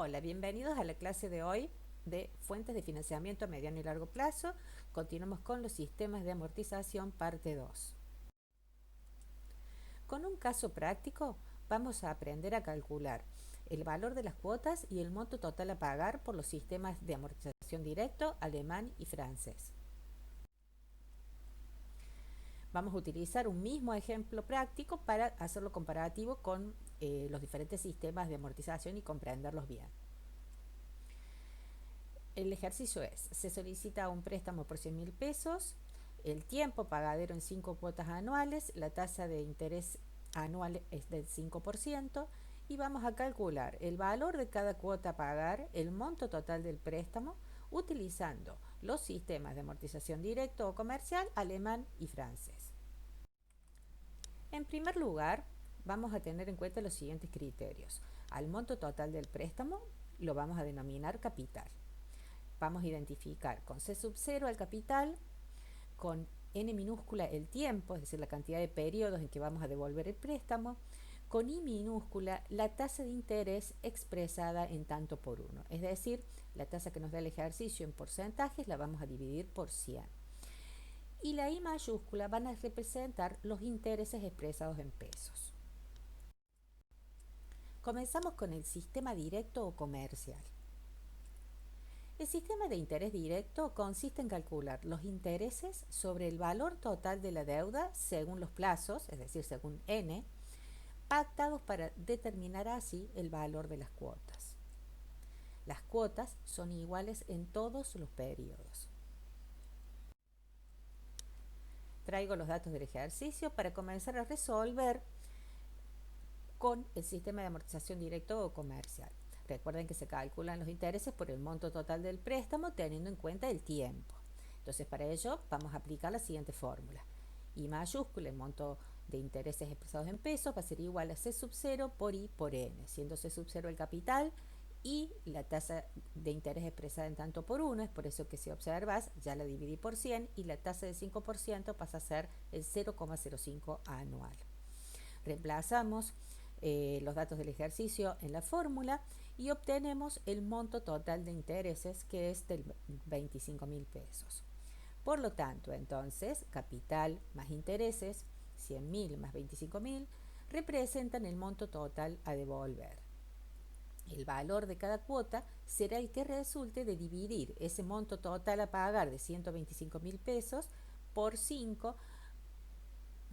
Hola, bienvenidos a la clase de hoy de fuentes de financiamiento a mediano y largo plazo. Continuamos con los sistemas de amortización, parte 2. Con un caso práctico vamos a aprender a calcular el valor de las cuotas y el monto total a pagar por los sistemas de amortización directo alemán y francés. Vamos a utilizar un mismo ejemplo práctico para hacerlo comparativo con los diferentes sistemas de amortización y comprenderlos bien. El ejercicio es, se solicita un préstamo por 100.000 pesos, el tiempo pagadero en 5 cuotas anuales, la tasa de interés anual es del 5% y vamos a calcular el valor de cada cuota a pagar, el monto total del préstamo, utilizando los sistemas de amortización directo o comercial alemán y francés. En primer lugar, vamos a tener en cuenta los siguientes criterios. Al monto total del préstamo lo vamos a denominar capital. Vamos a identificar con C sub 0 el capital, con N minúscula el tiempo, es decir, la cantidad de periodos en que vamos a devolver el préstamo, con I minúscula la tasa de interés expresada en tanto por uno, es decir, la tasa que nos da el ejercicio en porcentajes la vamos a dividir por 100. Y la I mayúscula van a representar los intereses expresados en pesos. Comenzamos con el sistema directo o comercial. El sistema de interés directo consiste en calcular los intereses sobre el valor total de la deuda según los plazos, es decir, según N, pactados para determinar así el valor de las cuotas. Las cuotas son iguales en todos los periodos. Traigo los datos del ejercicio para comenzar a resolver con el sistema de amortización directo o comercial. Recuerden que se calculan los intereses por el monto total del préstamo teniendo en cuenta el tiempo. Entonces, para ello vamos a aplicar la siguiente fórmula. I mayúscula, el monto de intereses expresados en pesos, va a ser igual a C sub 0 por I por N, siendo C sub 0 el capital y la tasa de interés expresada en tanto por uno, es por eso que si observas, ya la dividí por 100 y la tasa de 5% pasa a ser el 0,05 anual. Reemplazamos los datos del ejercicio en la fórmula y obtenemos el monto total de intereses, que es de 25.000 pesos. Por lo tanto, entonces, capital más intereses, 100.000 más 25.000, representan el monto total a devolver. El valor de cada cuota será el que resulte de dividir ese monto total a pagar de 125.000 pesos por 5,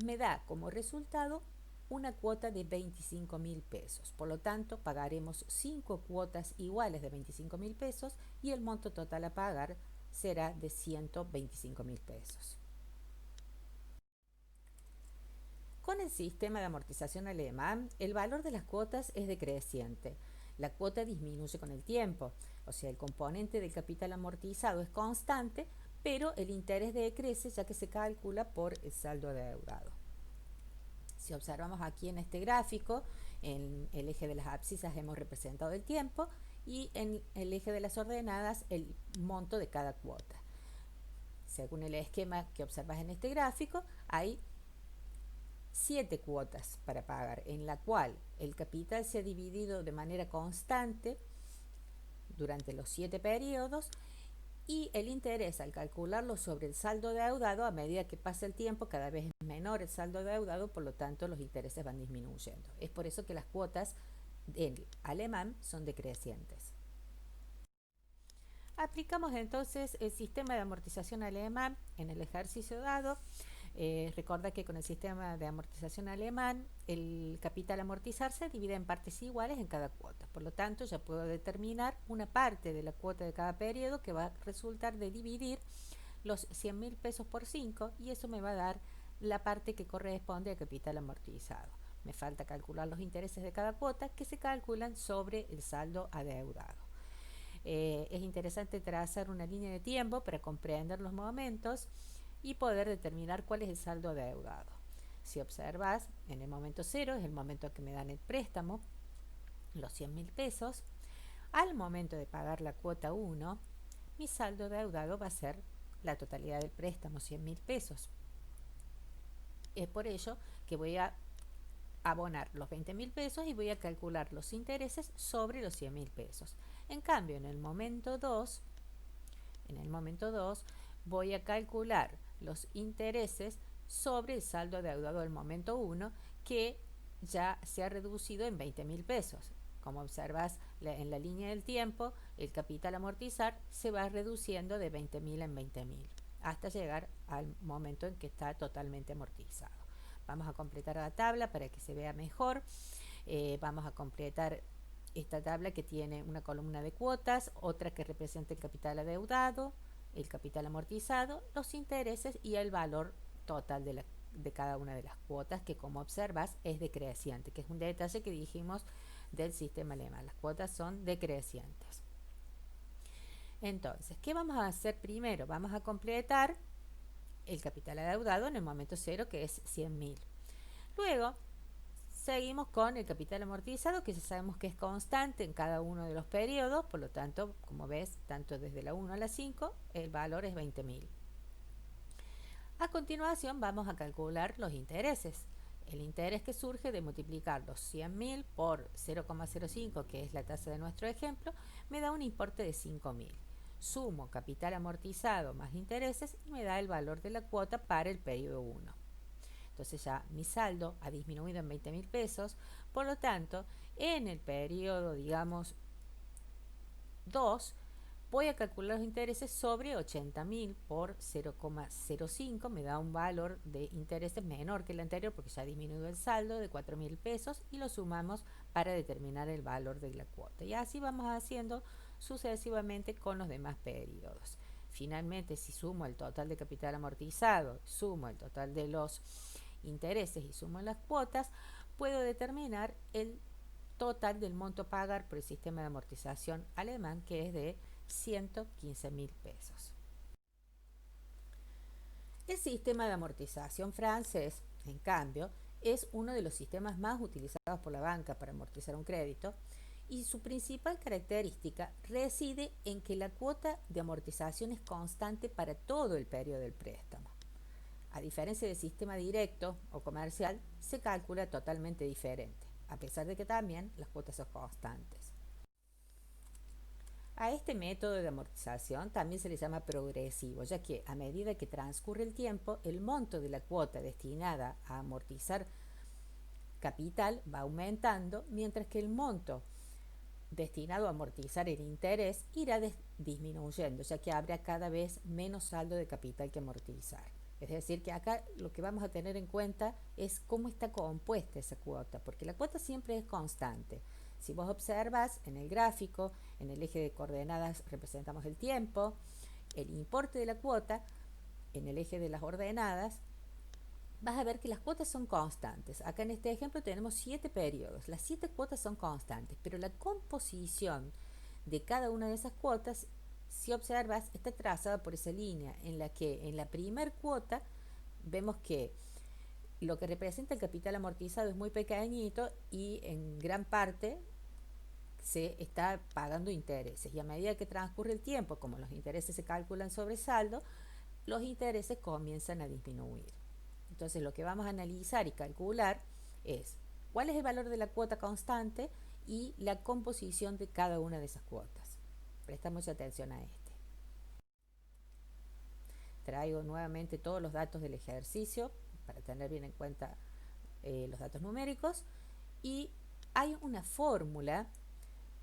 me da como resultado una cuota de 25.000 pesos. Por lo tanto, pagaremos 5 cuotas iguales de 25.000 pesos y el monto total a pagar será de 125.000 pesos. Con el sistema de amortización alemán, el valor de las cuotas es decreciente. La cuota disminuye con el tiempo, o sea, el componente del capital amortizado es constante, pero el interés decrece ya que se calcula por el saldo adeudado. Si observamos aquí en este gráfico, en el eje de las abscisas hemos representado el tiempo y en el eje de las ordenadas el monto de cada cuota. Según el esquema que observas en este gráfico, hay 7 cuotas para pagar, en la cual el capital se ha dividido de manera constante durante los 7 periodos y el interés, al calcularlo sobre el saldo deudado, a medida que pasa el tiempo cada vez es menor el saldo deudado, por lo tanto los intereses van disminuyendo. Es por eso que las cuotas en alemán son decrecientes. Aplicamos entonces el sistema de amortización alemán en el ejercicio dado. Recuerda que con el sistema de amortización alemán el capital a amortizar se divide en partes iguales en cada cuota. Por lo tanto, ya puedo determinar una parte de la cuota de cada periodo que va a resultar de dividir los 100.000 pesos por 5 y eso me va a dar la parte que corresponde al capital amortizado. Me falta calcular los intereses de cada cuota que se calculan sobre el saldo adeudado. Es interesante trazar una línea de tiempo para comprender los momentos y poder determinar cuál es el saldo adeudado. Si observas, en el momento 0 es el momento que me dan el préstamo, los 100.000 pesos. Al momento de pagar la cuota 1, mi saldo adeudado va a ser la totalidad del préstamo, 100.000 pesos. Es por ello que voy a abonar los 20.000 pesos y voy a calcular los intereses sobre los 100.000 pesos. En cambio, en el momento 2 voy a calcular los intereses sobre el saldo adeudado del momento 1, que ya se ha reducido en 20.000 pesos. Como observas en la línea del tiempo, el capital a amortizar se va reduciendo de 20.000 en 20.000 hasta llegar al momento en que está totalmente amortizado. Vamos a completar la tabla para que se vea mejor. Vamos a completar esta tabla que tiene una columna de cuotas, otra que representa el capital adeudado, el capital amortizado, los intereses y el valor total de cada una de las cuotas, que como observas es decreciente, que es un detalle que dijimos del sistema alemán. Las cuotas son decrecientes. Entonces, ¿qué vamos a hacer primero? Vamos a completar el capital adeudado en el momento cero, que es 100.000. Luego, seguimos con el capital amortizado, que ya sabemos que es constante en cada uno de los periodos, por lo tanto, como ves, tanto desde la 1 a la 5, el valor es 20.000. A continuación vamos a calcular los intereses. El interés que surge de multiplicar los 100.000 por 0,05, que es la tasa de nuestro ejemplo, me da un importe de 5.000. Sumo capital amortizado más intereses y me da el valor de la cuota para el periodo 1. Entonces ya mi saldo ha disminuido en 20.000 pesos, por lo tanto, en el periodo, digamos, 2, voy a calcular los intereses sobre 80.000 por 0,05, me da un valor de intereses menor que el anterior porque ya ha disminuido el saldo de 4.000 pesos y lo sumamos para determinar el valor de la cuota. Y así vamos haciendo sucesivamente con los demás periodos. Finalmente, si sumo el total de capital amortizado, sumo el total de los intereses y sumo las cuotas, puedo determinar el total del monto a pagar por el sistema de amortización alemán, que es de 115.000 pesos. El sistema de amortización francés, en cambio, es uno de los sistemas más utilizados por la banca para amortizar un crédito, y su principal característica reside en que la cuota de amortización es constante para todo el periodo del préstamo. A diferencia del sistema directo o comercial, se calcula totalmente diferente, a pesar de que también las cuotas son constantes. A este método de amortización también se le llama progresivo, ya que a medida que transcurre el tiempo, el monto de la cuota destinada a amortizar capital va aumentando, mientras que el monto destinado a amortizar el interés irá disminuyendo, ya que habrá cada vez menos saldo de capital que amortizar. Es decir, que acá lo que vamos a tener en cuenta es cómo está compuesta esa cuota, porque la cuota siempre es constante. Si vos observas en el gráfico, en el eje de coordenadas representamos el tiempo, el importe de la cuota, en el eje de las ordenadas, vas a ver que las cuotas son constantes. Acá en este ejemplo tenemos 7 periodos. Las 7 cuotas son constantes, pero la composición de cada una de esas cuotas, si observas, está trazada por esa línea en la que en la primer cuota vemos que lo que representa el capital amortizado es muy pequeñito y en gran parte se está pagando intereses. Y a medida que transcurre el tiempo, como los intereses se calculan sobre saldo, los intereses comienzan a disminuir. Entonces lo que vamos a analizar y calcular es cuál es el valor de la cuota constante y la composición de cada una de esas cuotas. Presta mucha atención a este. Traigo nuevamente todos los datos del ejercicio para tener bien en cuenta los datos numéricos, y hay una fórmula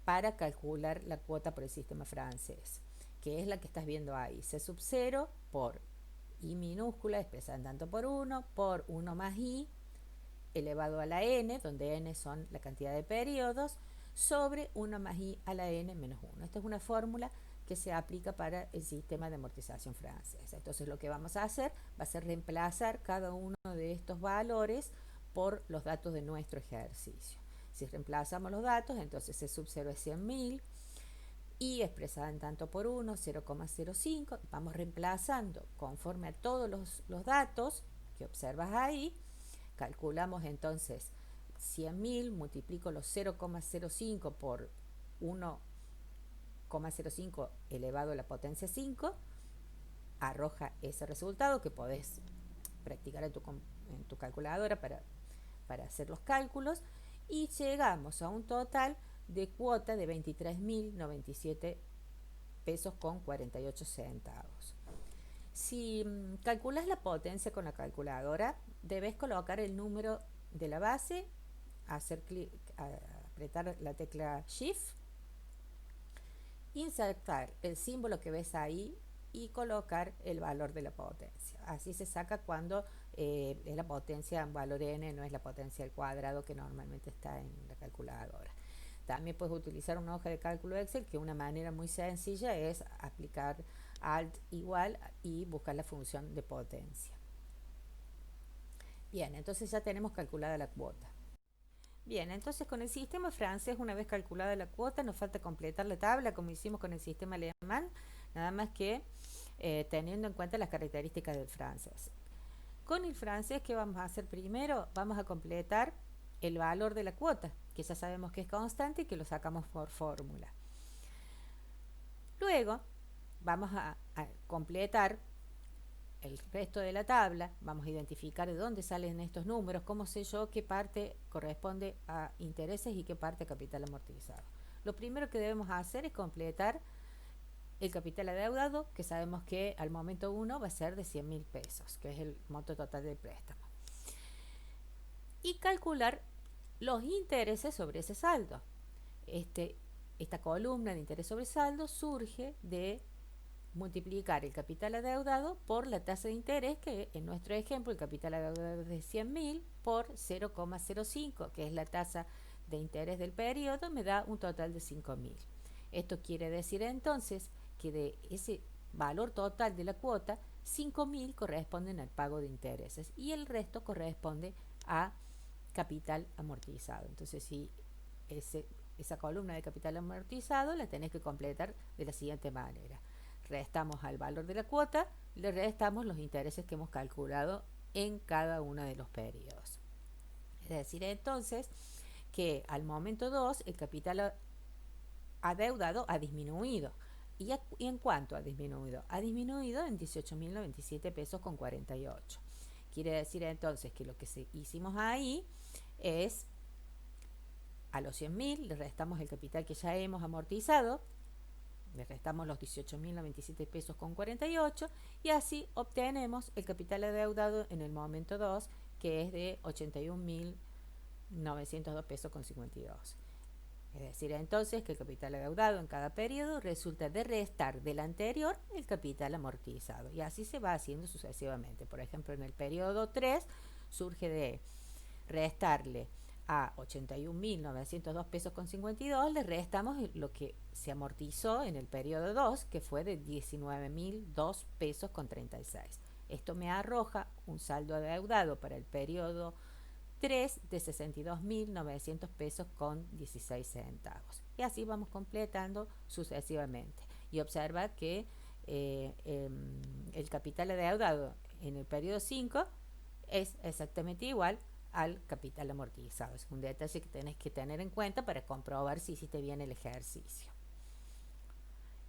para calcular la cuota por el sistema francés, que es la que estás viendo ahí. C sub 0 por I minúscula expresada en tanto por 1, por 1 más I elevado a la n, donde n son la cantidad de periodos, sobre 1 más I a la n menos 1. Esta es una fórmula que se aplica para el sistema de amortización francés. Entonces lo que vamos a hacer va a ser reemplazar cada uno de estos valores por los datos de nuestro ejercicio. Si reemplazamos los datos, entonces C sub 0 es 100.000, y expresada en tanto por 1, 0,05. Vamos reemplazando conforme a todos los datos que observas ahí. Calculamos entonces 100.000, multiplico los 0,05 por 1,05 elevado a la potencia 5, arroja ese resultado que podés practicar en tu calculadora para para hacer los cálculos y llegamos a un total de cuota de 23.097 pesos con 48 centavos. Si calculas la potencia con la calculadora, debes colocar el número de la base, hacer clic, apretar la tecla Shift, insertar el símbolo que ves ahí y colocar el valor de la potencia. Así se saca cuando es la potencia en valor n, no es la potencia al cuadrado que normalmente está en la calculadora. También puedes utilizar una hoja de cálculo Excel, que una manera muy sencilla es aplicar Alt igual y buscar la función de potencia. Bien, entonces ya tenemos calculada la cuota. Bien, entonces con el sistema francés, una vez calculada la cuota, nos falta completar la tabla como hicimos con el sistema alemán, nada más que teniendo en cuenta las características del francés. Con el francés, ¿qué vamos a hacer primero? Vamos a completar el valor de la cuota, que ya sabemos que es constante y que lo sacamos por fórmula. Luego vamos a completar el resto de la tabla, vamos a identificar de dónde salen estos números, cómo sé yo qué parte corresponde a intereses y qué parte a capital amortizado. Lo primero que debemos hacer es completar el capital adeudado, que sabemos que al momento 1 va a ser de 100.000 pesos, que es el monto total del préstamo. Y calcular los intereses sobre ese saldo. Esta columna de interés sobre saldo surge de multiplicar el capital adeudado por la tasa de interés, que en nuestro ejemplo el capital adeudado es de 100.000 por 0,05, que es la tasa de interés del periodo, me da un total de 5.000. Esto quiere decir entonces que de ese valor total de la cuota, 5.000 corresponden al pago de intereses y el resto corresponde a capital amortizado. Entonces, si esa columna de capital amortizado la tenés que completar de la siguiente manera: restamos al valor de la cuota, le restamos los intereses que hemos calculado en cada uno de los periodos. Es decir, entonces, que al momento 2 el capital adeudado ha disminuido. ¿Y en cuánto ha disminuido? Ha disminuido en 18.097 pesos con 48. Quiere decir entonces que lo que hicimos ahí es a los 100.000 le restamos el capital que ya hemos amortizado, le restamos los 18.097 pesos con 48 y así obtenemos el capital adeudado en el momento 2, que es de 81.902 pesos con 52. Es decir, entonces que el capital adeudado en cada periodo resulta de restar del anterior el capital amortizado. Y así se va haciendo sucesivamente. Por ejemplo, en el periodo 3 surge de restarle a 81.902 pesos con 52, le restamos lo que se amortizó en el periodo 2, que fue de 19.002 pesos con 36. Esto me arroja un saldo adeudado para el periodo 3 de 62.900 pesos con 16 centavos. Y así vamos completando sucesivamente. Y observa que el capital adeudado en el periodo 5 es exactamente igual al capital amortizado. Es un detalle que tenés que tener en cuenta para comprobar si hiciste bien el ejercicio.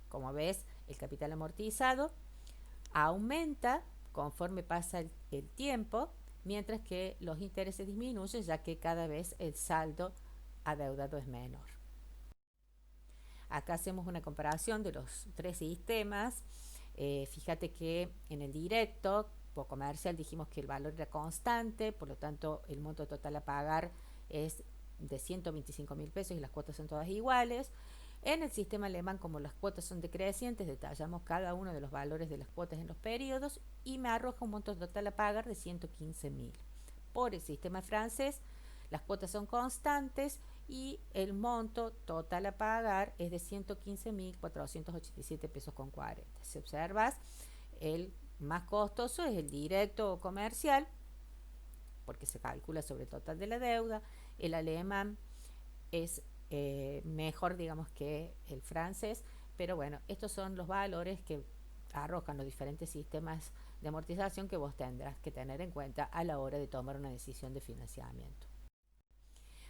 Como ves, el capital amortizado aumenta conforme pasa el tiempo, mientras que los intereses disminuyen, ya que cada vez el saldo adeudado es menor. Acá hacemos una comparación de los tres sistemas. Fíjate que en el directo o comercial dijimos que el valor era constante, por lo tanto el monto total a pagar es de 125.000 pesos y las cuotas son todas iguales. En el sistema alemán, como las cuotas son decrecientes, detallamos cada uno de los valores de las cuotas en los periodos y me arroja un monto total a pagar de 115.000. Por el sistema francés, las cuotas son constantes y el monto total a pagar es de 115.487 pesos con 40. Si observas, el más costoso es el directo o comercial, porque se calcula sobre el total de la deuda. El alemán es mejor, digamos, que el francés, pero bueno, estos son los valores que arrojan los diferentes sistemas de amortización que vos tendrás que tener en cuenta a la hora de tomar una decisión de financiamiento.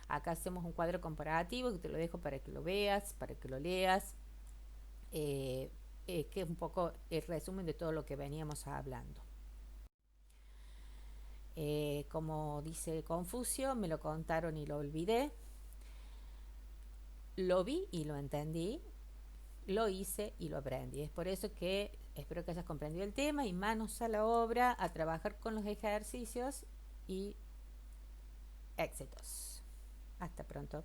Acá hacemos un cuadro comparativo que te lo dejo para que lo veas, para que lo leas, que es un poco el resumen de todo lo que veníamos hablando. Como dice Confucio, me lo contaron y lo olvidé. Lo vi y lo entendí. Lo hice y lo aprendí. Es por eso que espero que hayas comprendido el tema y manos a la obra, a trabajar con los ejercicios y éxitos. Hasta pronto.